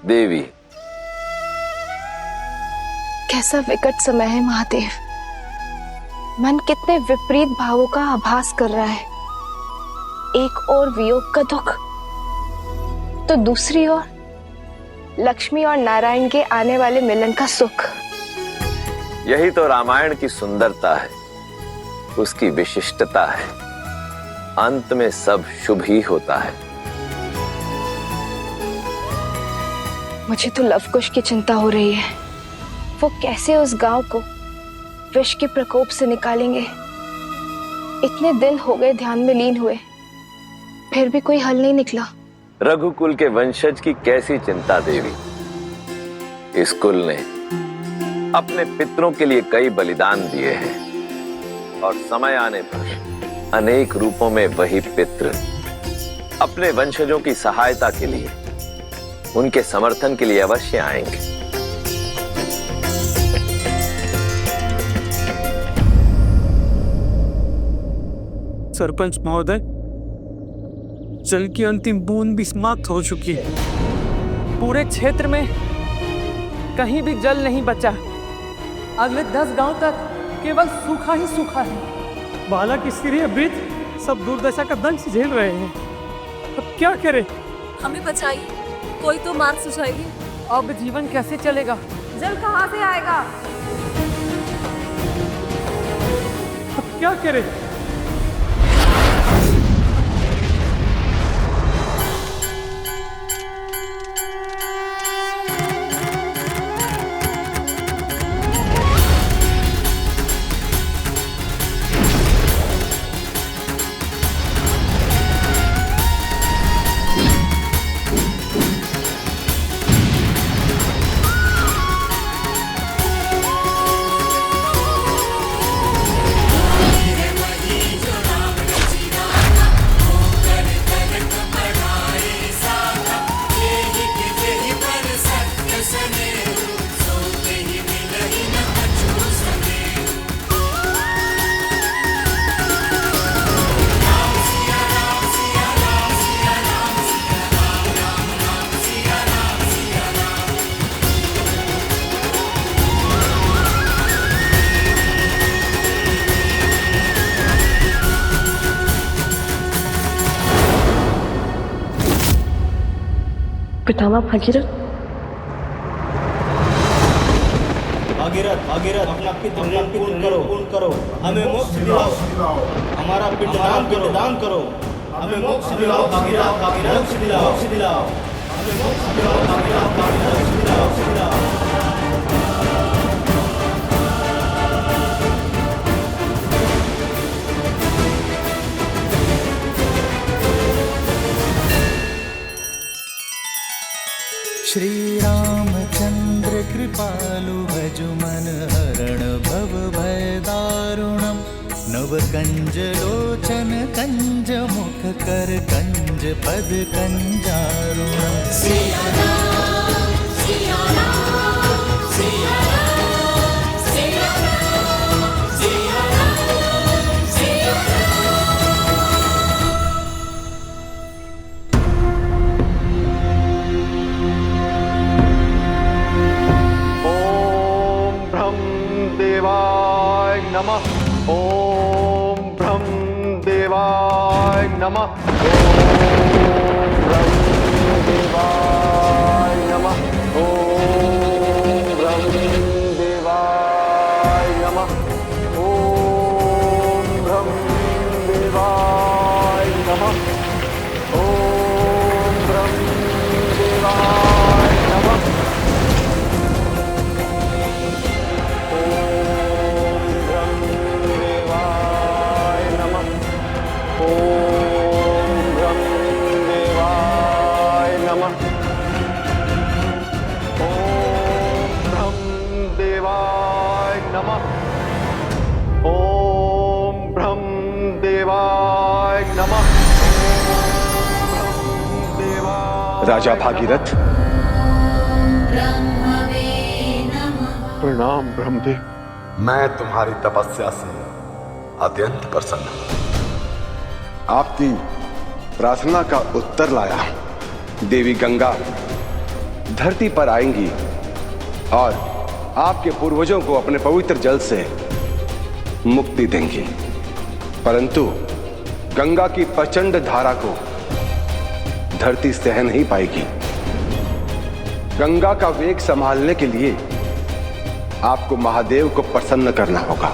देवी। कैसा विकट समय है महादेव। मन कितने विपरीत भावों का आभास कर रहा है। एक ओर वियोग का दुख, तो दूसरी ओर लक्ष्मी और नारायण के आने वाले मिलन का सुख। यही तो रामायण की सुंदरता है, उसकी विशिष्टता है। अंत में सब शुभ ही होता है। मुझे तो लवकुश की चिंता हो रही है। वो कैसे उस गांव को विष के प्रकोप से निकालेंगे। इतने दिन हो गए ध्यान में लीन हुए, फिर भी कोई हल नहीं निकला। रघुकुल के वंशज की कैसी चिंता देवी। इस कुल ने अपने पितरों के लिए कई बलिदान दिए हैं और समय आने पर अनेक रूपों में वही पितृ अपने वंशजों की सहायता के लिए, उनके समर्थन के लिए अवश्य आएंगे। सरपंच महोदय, जल की अंतिम बूंद भी समाप्त हो चुकी है। पूरे क्षेत्र में कहीं भी जल नहीं बचा। अगले 10 गांव तक केवल सूखा ही सूखा है। बालक, स्त्री, वृद्ध सब दुर्दशा का दंश झेल रहे हैं। अब क्या करें? हमें बचाइए, कोई तो मार्ग सुझाइए। अब जीवन कैसे चलेगा? जल कहाँ से आएगा? अब क्या करें? पितामह भगीरथ, भागीरथ अपना पितृ पूर्ण करो, हमें मोक्ष दिलाओ। हमारा पिंडदान करो, हमें मोक्ष दिलाओ। भागीरथ मोक्ष दिलाओ, हमें मोक्ष दिलाओ। भागीरथ मोक्ष दिलाओ। श्री रामचंद्र कृपालु भजु मन हरण भव भय दारुणम। नव कंज लोचन कंज मुख कर कंज पद कंजारुणम। सिया राम, सिया राम, सिया राम, सिया राम, सिया राम, सिया राम। नमः। ओम ब्रह्म देवाय नमः। ओम ब्रह्म देवाय नमः। ओम ब्रह्म देवाय नमः। ओम ब्रह्म देवाय नमः। ओम ब्रह्म देवाय नमः। राजा भागीरथ, प्रणाम ब्रह्मदेव। मैं तुम्हारी तपस्या से अत्यंत प्रसन्न हूं। आपकी प्रार्थना का उत्तर लाया। देवी गंगा धरती पर आएंगी और आपके पूर्वजों को अपने पवित्र जल से मुक्ति देंगी, परंतु गंगा की प्रचंड धारा को धरती सह नहीं पाएगी। गंगा का वेग संभालने के लिए आपको महादेव को प्रसन्न करना होगा।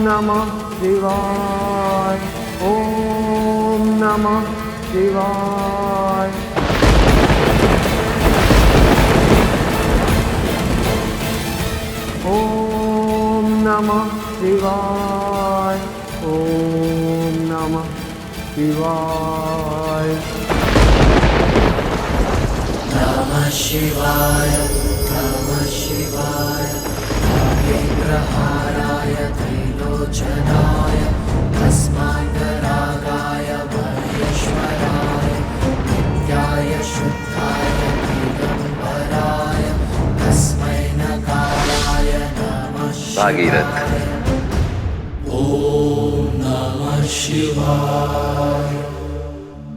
नमः शिवाय, ओम नमः शिवाय। ओम नमः शिवाय, ओम नमः शिवाय। नमः शिवाय, नमः शिवाय। विग्रहाराय त्रैलोचनाय भस्मांगरागाय महेश्वराय नित्याय शुद्धाय दिगंबराय तस्मै नकाराय नमः भागीरथ, ओम नमः शिवाय।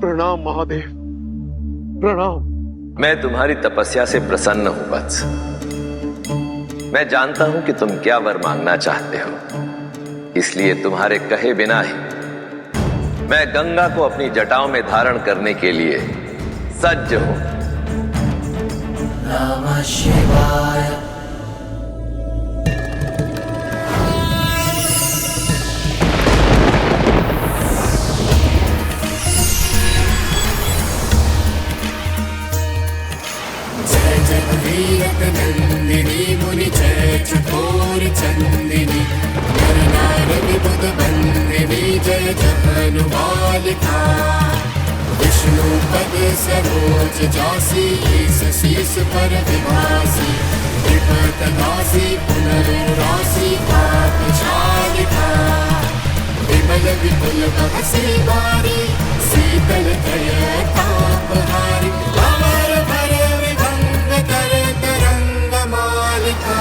प्रणाम महादेव, प्रणाम। मैं तुम्हारी तपस्या से प्रसन्न हूं वत्स। मैं जानता हूं कि तुम क्या वर मांगना चाहते हो, इसलिए तुम्हारे कहे बिना ही मैं गंगा को अपनी जटाओं में धारण करने के लिए सज्ज हूं। नमः शिवाय। नंदिनी मुनि जय चकोर चंदिनी नर नारद बुध बंदिनी जय जगनुबालिका विष्णु पद सरोज जासी शीस पर विभासी विपत नासी पुनरुरासी पाप चालिका विमल विपुल भवसी बारी शीतल दय ताप हारी अमर भर विभंग कर तरंग मालिका।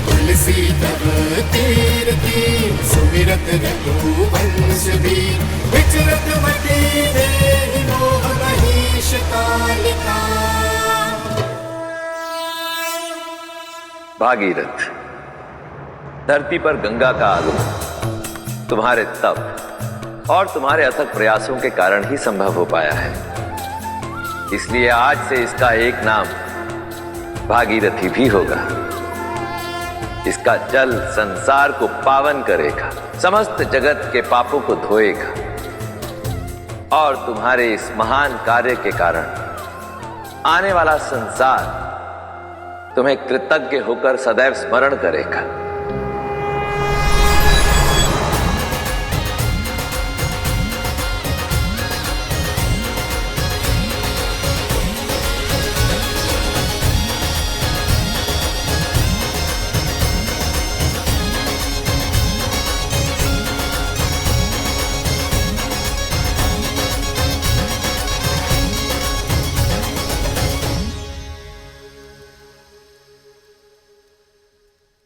तुलसी तब तीरथी सुमिरत रघुवंश वीर विचरत मति देहि मोह महीश कालिका। भागीरथ, धरती पर गंगा का आगमन तुम्हारे तप और तुम्हारे अथक प्रयासों के कारण ही संभव हो पाया है, इसलिए आज से इसका एक नाम भागीरथी भी होगा। इसका जल संसार को पावन करेगा, समस्त जगत के पापों को धोएगा और तुम्हारे इस महान कार्य के कारण आने वाला संसार तुम्हें कृतज्ञ होकर सदैव स्मरण करेगा।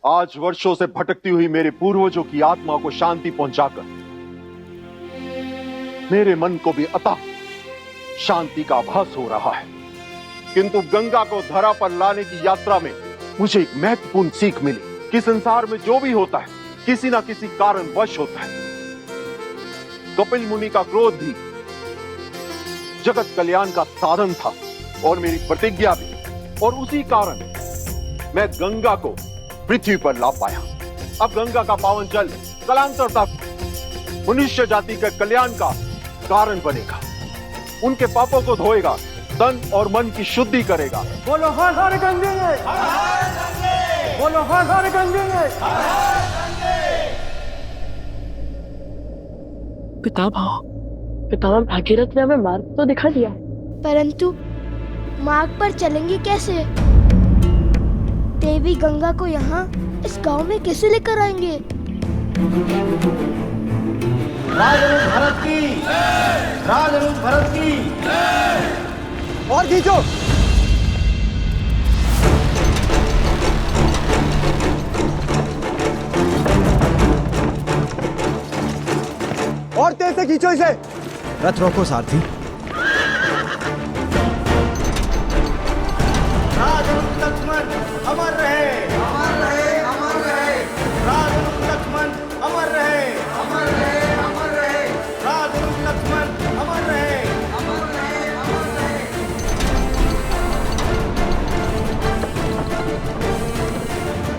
आज वर्षों से भटकती हुई मेरे पूर्वजों की आत्मा को शांति पहुंचाकर मेरे मन को भी अतः शांति का आभास हो रहा है, किंतु गंगा को धरा पर लाने की यात्रा में मुझे एक महत्वपूर्ण सीख मिली कि संसार में जो भी होता है किसी ना किसी कारणवश होता है। कपिल मुनि का क्रोध भी जगत कल्याण का साधन था और मेरी प्रतिज्ञा भी, और उसी कारण मैं गंगा को पृथ्वी पर ला पाया। अब गंगा का पावन जल कालांतर तक मनुष्य जाति के कल्याण का कारण बनेगा, उनके पापों को धोएगा, तन और मन की शुद्धि करेगा। बोलो हर हर गंगे, बोलो हर हर गंगे। पितामह भागीरथ ने हमें मार्ग तो दिखा दिया, परंतु मार्ग पर चलेंगे कैसे? देवी गंगा को यहाँ इस गांव में कैसे लेकर आएंगे? राजनुज भरत की, राजनुज भरत की। और खींचो। और तेज से खींचो इसे। रथ रोको सारथी। राजनुज लक्ष्मण अमर रहे, अमर रहे, अमर रहे। राजनुज लक्ष्मण अमर रहे, अमर रहे, अमर रहे। राजनुज लक्ष्मण अमर रहे, अमर रहे, अमर रहे।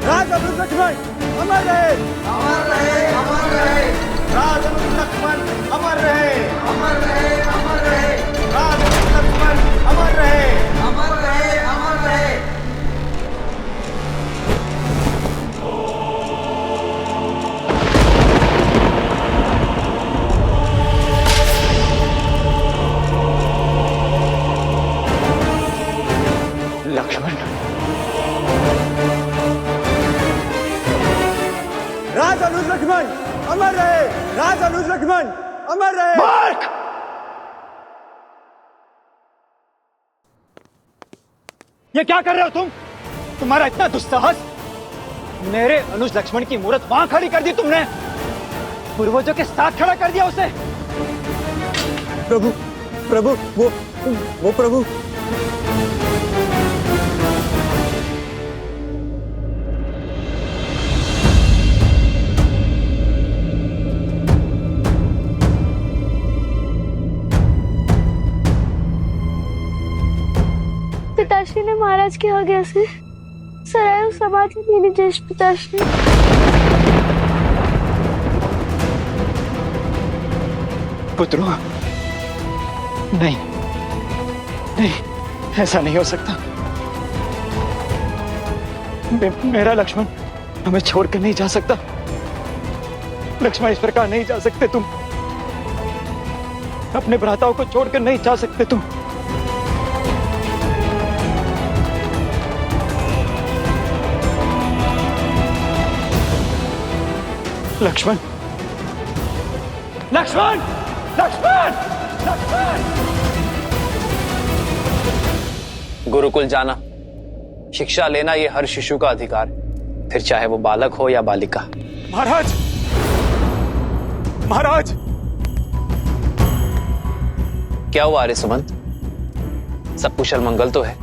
राजनुज लक्ष्मण अमर रहे, अमर रहे, अमर रहे। राजनुज लक्ष्मण अमर रहे, अमर रहे, अमर रहे। राजनुज लक्ष्मण अमर रहे, अमर रहे, अमर रहे। लक्ष्मण। राजनुज लक्ष्मण अमर रहे, राजनुज लक्ष्मण अमर रहे। मार्क! ये क्या कर रहे हो तुम? तुम्हारा इतना दुस्साहस! मेरे अनुज लक्ष्मण की मूर्त वहां खड़ी कर दी तुमने, पूर्वजों के साथ खड़ा कर दिया उसे। प्रभु, प्रभु, वो प्रभु। पिताश्री ने महाराज के आज्ञा से सराय समाधि देनी जैश पिताश्री। पुत्रों, नहीं, नहीं, ऐसा नहीं हो सकता। मेरा लक्ष्मण हमें छोड़कर नहीं जा सकता। लक्ष्मण, इस प्रकार नहीं जा सकते तुम। अपने भ्राताओं को छोड़कर नहीं जा सकते तुम। लक्ष्मण, लक्ष्मण, लक्ष्मण, लक्ष्मण। गुरुकुल जाना, शिक्षा लेना ये हर शिशु का अधिकार है, फिर चाहे वो बालक हो या बालिका। महाराज, महाराज। क्या हुआ आर्य सुमंत? सब कुशल मंगल तो है?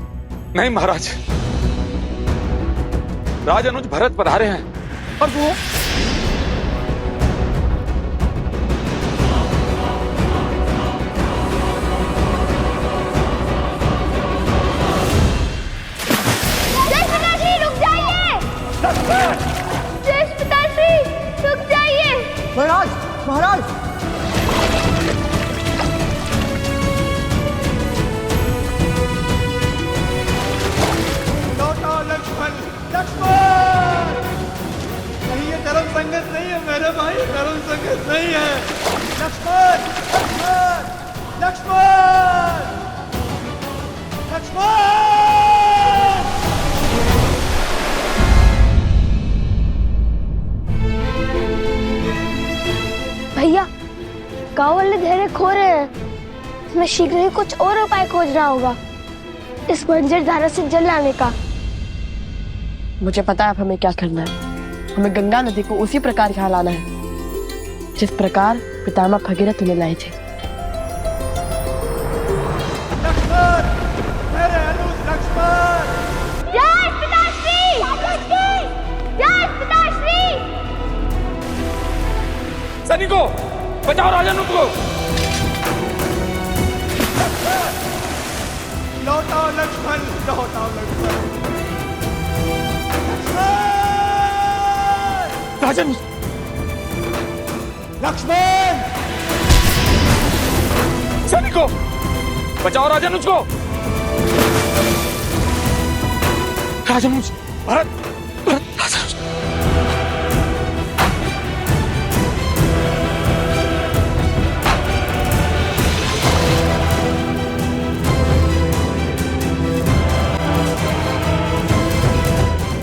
नहीं महाराज, राज अनुज भरत पधारे हैं और वो महाराज, महाराज। लौटाओ लक्ष्मण, लक्ष्मण। नहीं, ये धर्म संगत नहीं है मेरे भाई, धर्म संगत नहीं है। लक्ष्मण, लक्ष्मण, लक्ष्मण, लक्ष्मण। भैया, गांव वाले धैर्य खो रहे हैं। इसमें शीघ्र ही कुछ और उपाय खोजना होगा इस बंजर धारा से जल लाने का। मुझे पता है अब हमें क्या करना है। हमें गंगा नदी को उसी प्रकार यहाँ लाना है जिस प्रकार पितामह भगीरथ उन्हें लाए थे। लक्ष्मण, मेरे अनुज लक्ष्मण। जय पिताश्री! जय पिताश्री! सैनिकों, बचाओ राजा अनुज को। लक्ष्मण, राजन, लक्ष्मण! सैनिकों, बचाओ राजानुज को। राजानुज, भरत, भरत, राजानुज।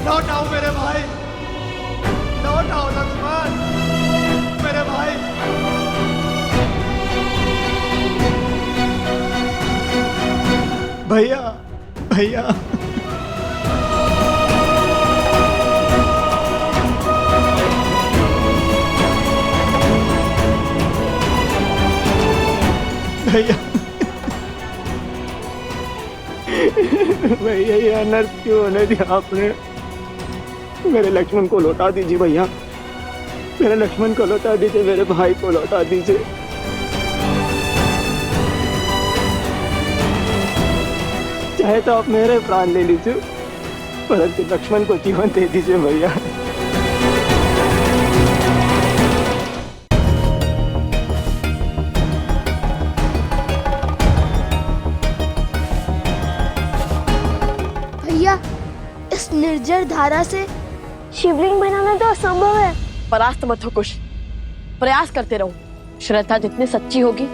लौट आओ मेरे भाई, लौट आओ लक्ष्मण, मेरे भाई। भैया, भैया। भैया, भैया ये अनर्थ क्यों होने दिया आपने? मेरे लक्ष्मण को लौटा दीजिए भैया, मेरे लक्ष्मण को लौटा दीजिए, मेरे भाई को लौटा दीजिए। चाहे तो आप मेरे प्राण ले लीजिए, परंतु लक्ष्मण को जीवन दे दीजिए भैया। भैया, इस निर्जर धारा से शिवलिंग बनाना तो असंभव है। परास्त मत हो कुश, प्रयास करते रहो। श्रद्धा जितनी सच्ची होगी,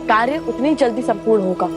कार्य उतनी जल्दी संपूर्ण होगा।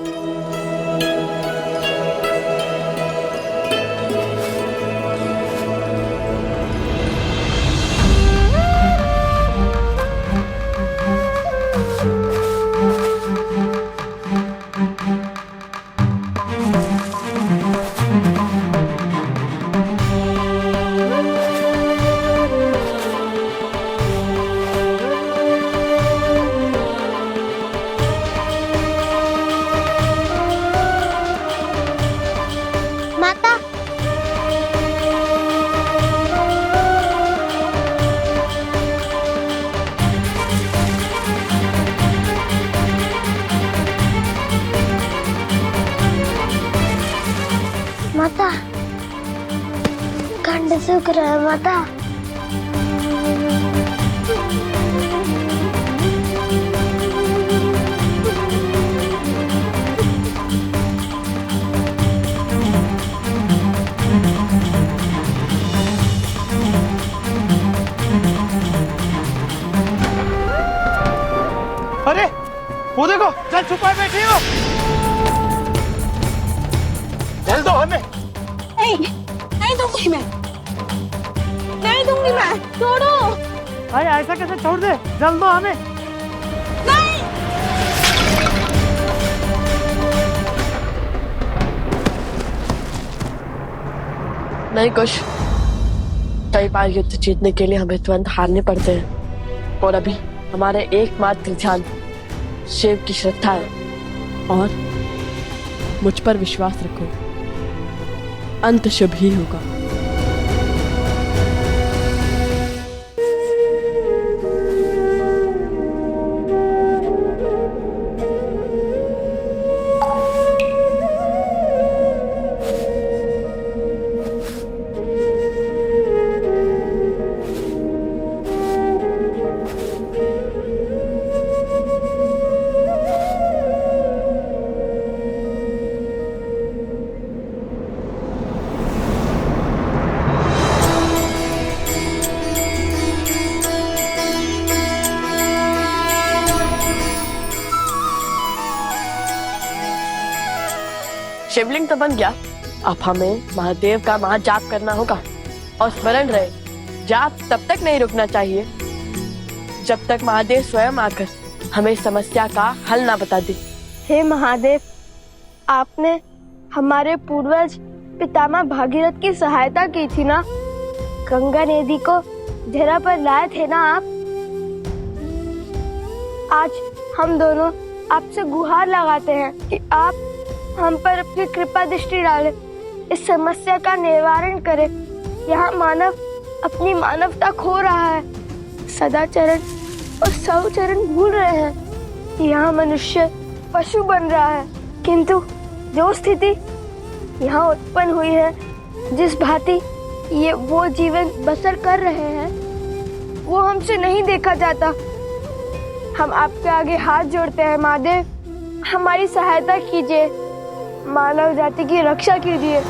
माता, खंड सूख रहा है माता। अरे वो देखो, जल छुपा बैठी हो। जल दो हमें। नहीं, नहीं दूंगी मैं, नहीं दूंगी मैं, छोड़ो। भाई ऐसा कैसे छोड़ दे, जल दो हमें। नहीं। नहीं कुछ, कई बार युद्ध जीतने के लिए हमें तुरंत हारने पड़ते हैं, और अभी हमारे एकमात्र ध्यान शिव की श्रद्धा है। और मुझ पर विश्वास रखो, अंत शुभ ही होगा। शिवलिंग तो बन गया, अब हमें महादेव का महाजाप करना होगा। और स्मरण रहे, जाप तब तक नहीं रुकना चाहिए जब तक महादेव स्वयं आकर हमें समस्या का हल ना बता दे। हे महादेव, आपने हमारे पूर्वज पितामह भागीरथ की सहायता की थी ना, गंगा नदी को धरा पर लाए थे ना आप। आज हम दोनों आपसे गुहार लगाते हैं कि आप हम पर अपनी कृपा दृष्टि डालें, इस समस्या का निवारण करें। यहाँ मानव अपनी मानवता खो रहा है, सदाचरण और सौचरण भूल रहे हैं। यहाँ मनुष्य पशु बन रहा है, किंतु जो स्थिति यहाँ उत्पन्न हुई है, जिस भांति ये वो जीवन बसर कर रहे हैं, वो हमसे नहीं देखा जाता। हम आपके आगे हाथ जोड़ते हैं महादेव, हमारी सहायता कीजिए, मानव जाति की रक्षा कीजिए।